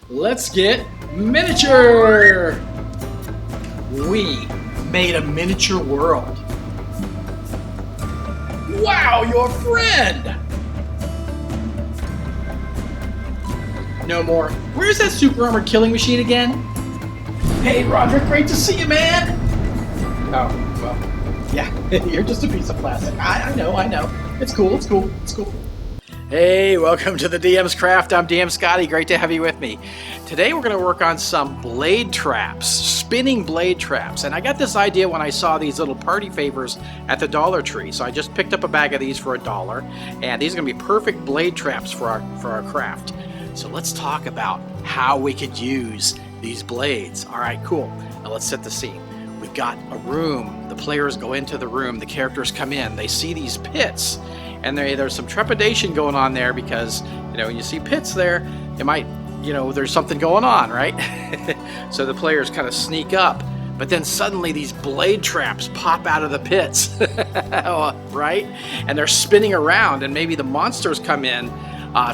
Let's get miniature! We made a miniature world. Wow, your friend! No more. Where's that super armored killing machine again? Hey, Roderick, great to see you, man! Oh, well, yeah, you're just a piece of plastic. I know. It's cool. Hey, welcome to the DM's Craft. I'm DM Scotty. Great to have you with me. Today we're going to work on some blade traps, spinning blade traps. And I got this idea when I saw these little party favors at the Dollar Tree. So I just picked up a bag of these for $1. And these are going to be perfect blade traps for our craft. So let's talk about how we could use these blades. All right, cool. Now let's set the scene. We've got a room. The players go into the room. The characters come in. They see these pits. And there's some trepidation going on there because, when you see pits there, it might, there's something going on, right? So the players kind of sneak up, but then suddenly these blade traps pop out of the pits, right? And they're spinning around, and maybe the monsters come in,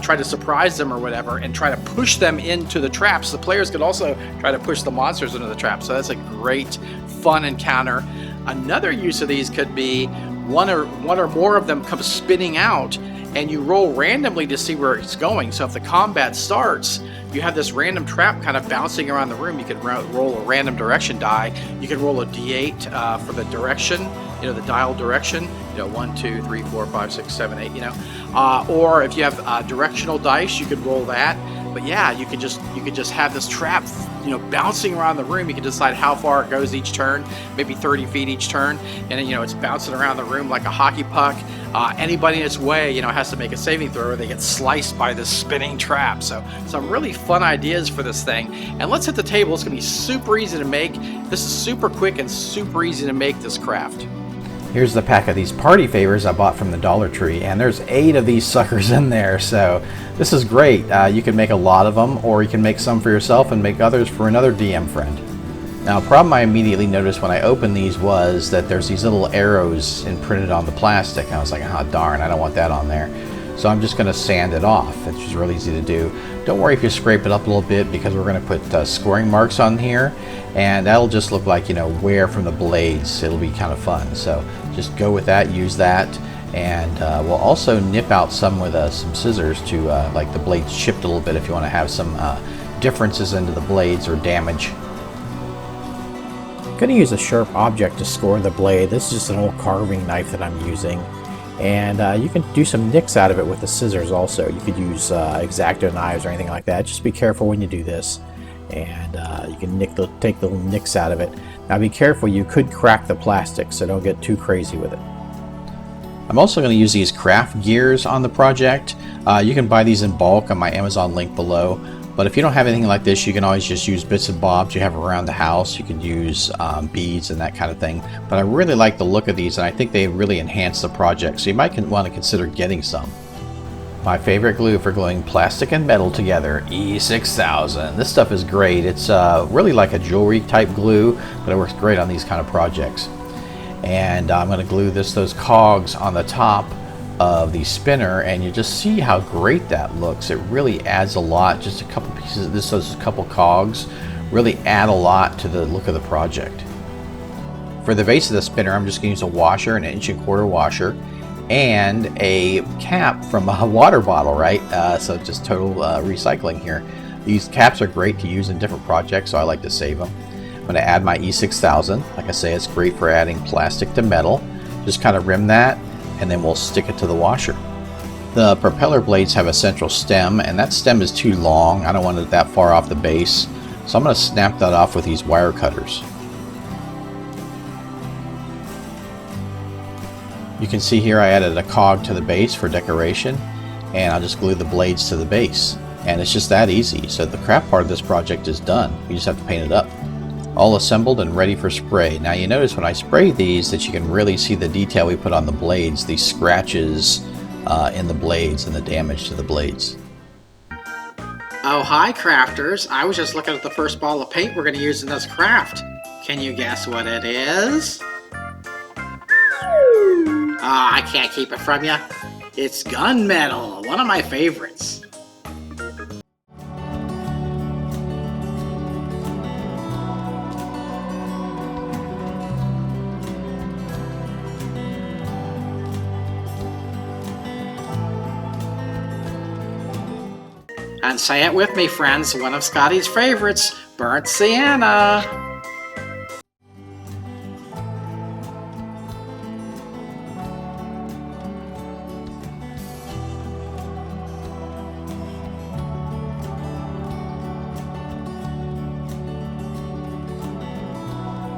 try to surprise them or whatever, and try to push them into the traps. The players could also try to push the monsters into the traps. So that's a great, fun encounter. Another use of these could be one or more of them come spinning out, and you roll randomly to see where it's going. So if the combat starts, you have this random trap kind of bouncing around the room. You can roll a random direction die. You can roll a d8 for the direction, the dial direction. 1, 2, 3, 4, 5, 6, 7, 8. Or if you have directional dice, you could roll that. But yeah, you could just have this trap, bouncing around the room. You can decide how far it goes each turn, maybe 30 feet each turn, and it's bouncing around the room like a hockey puck. Anybody in its way, has to make a saving throw, or they get sliced by this spinning trap. So some really fun ideas for this thing. And let's hit the table. It's gonna be super easy to make. This is super quick and super easy to make this craft. Here's the pack of these party favors I bought from the Dollar Tree, and there's 8 of these suckers in there, so this is great. You can make a lot of them, or you can make some for yourself and make others for another DM friend. Now, a problem I immediately noticed when I opened these was that there's these little arrows imprinted on the plastic. I was like, oh darn, I don't want that on there. So I'm just going to sand it off. It's just really easy to do. Don't worry if you scrape it up a little bit, because we're going to put scoring marks on here, and that'll just look like, wear from the blades. It'll be kind of fun. So just go with that, use that, and we'll also nip out some with some scissors to like the blades chipped a little bit if you want to have some differences into the blades or damage. I'm going to use a sharp object to score the blade. This is just an old carving knife that I'm using. And you can do some nicks out of it with the scissors also. You could use X-Acto knives or anything like that. Just be careful when you do this. And you can take the little nicks out of it. Now be careful, you could crack the plastic, so don't get too crazy with it. I'm also going to use these craft gears on the project. You can buy these in bulk on my Amazon link below. But if you don't have anything like this, you can always just use bits and bobs you have around the house. You could use beads and that kind of thing. But I really like the look of these, and I think they really enhance the project, so you might want to consider getting some. My favorite glue for gluing plastic and metal together, E6000. This stuff is great. It's really like a jewelry type glue, but it works great on these kind of projects. And I'm going to glue those cogs on the top of the spinner, and you just see how great that looks. It really adds a lot. Just a couple pieces of this, those couple cogs really add a lot to the look of the project. For the base of the spinner, I'm just going to use a washer, an 1¼ washer, and a cap from a water bottle, right? So just total recycling here. These caps are great to use in different projects, so I like to save them. I'm going to add my E6000. Like I say, it's great for adding plastic to metal. Just kind of rim that, and then we'll stick it to the washer. The propeller blades have a central stem, and that stem is too long. I don't want it that far off the base, so I'm going to snap that off with these wire cutters. You can see here I added a cog to the base for decoration, and I'll just glue the blades to the base. And it's just that easy. So the craft part of this project is done. You just have to paint it up. All assembled and ready for spray. Now you notice when I spray these that you can really see the detail we put on the blades, these scratches in the blades and the damage to the blades. Oh, hi, crafters. I was just looking at the first bottle of paint we're going to use in this craft. Can you guess what it is? I can't keep it from you. It's gunmetal, one of my favorites. And say it with me, friends, one of Scotty's favorites, burnt sienna.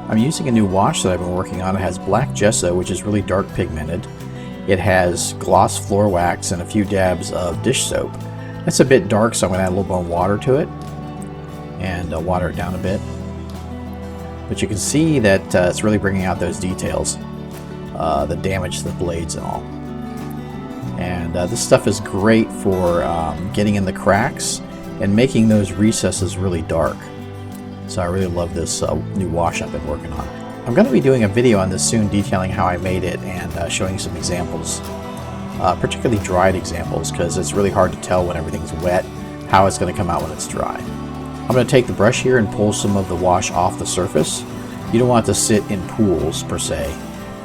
I'm using a new wash that I've been working on. It has black gesso, which is really dark pigmented. It has gloss floor wax and a few dabs of dish soap. That's a bit dark, so I'm going to add a little more water to it and water it down a bit. But you can see that it's really bringing out those details, the damage to the blades and all. And this stuff is great for getting in the cracks and making those recesses really dark. So I really love this new wash I've been working on. I'm going to be doing a video on this soon detailing how I made it and showing some examples, particularly dried examples, because it's really hard to tell when everything's wet how it's going to come out when it's dry. I'm going to take the brush here and pull some of the wash off the surface. You don't want it to sit in pools per se.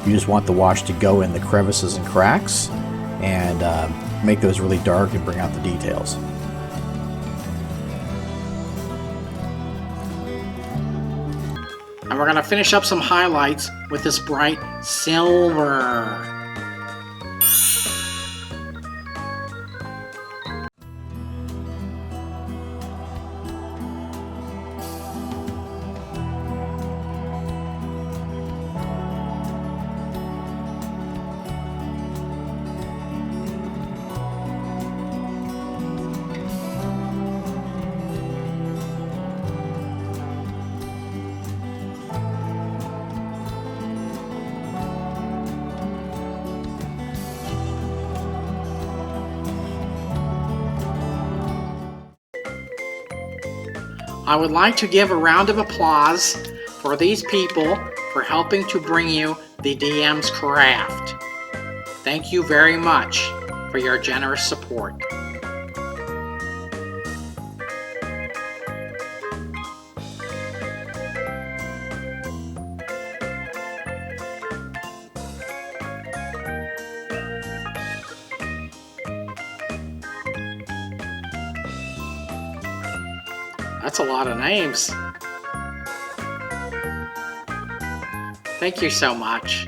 You just want the wash to go in the crevices and cracks and make those really dark and bring out the details. And we're gonna finish up some highlights with this bright silver. I would like to give a round of applause for these people for helping to bring you the DM's craft. Thank you very much for your generous support. That's a lot of names. Thank you so much.